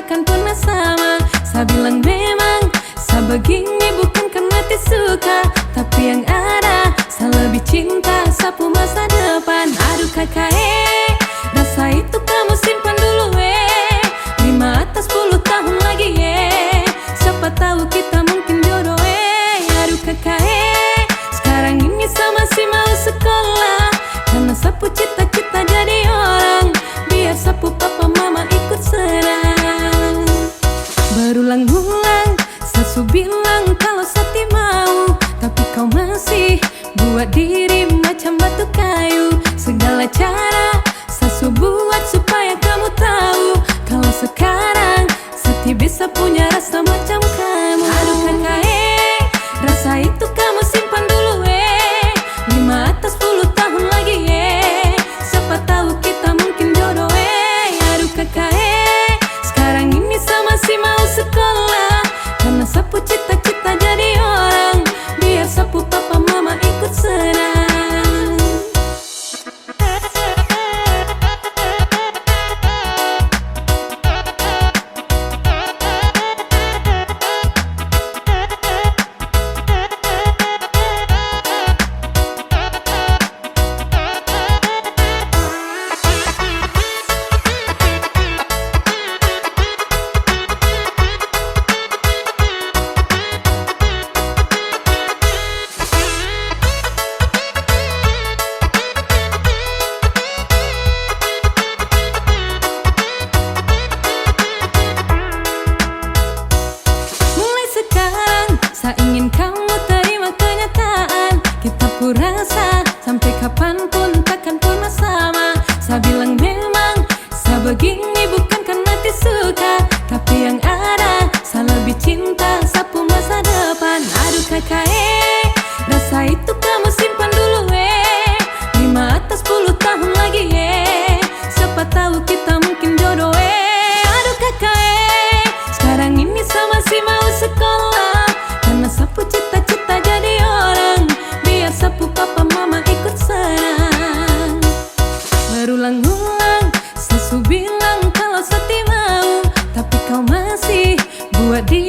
takkan pernah sama. Saya bilang memang saya begini bukan karena tidak suka, tapi yang ada saya lebih cinta sapu masa depan. Aduh kakak rasa itu kamu simpan dulu 5 atau 10 tahun lagi siapa tahu kita mungkin jodoh Aduh kakak sekarang ini saya masih mau sekolah, karena sapu cita-cita jadi orang, biar sapu papa mama ikut senang. Berulang-ulang Sasu bilang kalau Sati mau, tapi kau masih buat diri macam batu kayu. Segala cara Sasu buat supaya kamu tahu kalau sekarang Sati bisa punya rasa macam kamu. Aduh kakak rasa itu kamu simpan dulu 5 atau 10 tahun lagi siapa tahu kita mungkin jodoh Aduh kakak sekarang ini saya masih mau sekolah, karena sapu cita-cita jadi orang, biar sapu papa mama ikut senang. Rasa sampai kapanpun takkan pernah sama. Saya bilang memang saya begini bukan karena tidak suka, tapi yang ada saya lebih cinta sapu masa depan. Aduh kakak rasa itu kamu simpan dulu 5 atau 10 tahun lagi siapa tahu kita mungkin jodoh Aduh kakak sekarang ini saya masih mau sekolah, karena sapu cita-cita jadi orang, biar sapu papa mama ikut senang. Berulang-ulang Sasu bilang kalau Sati mau, tapi kau masih buat dia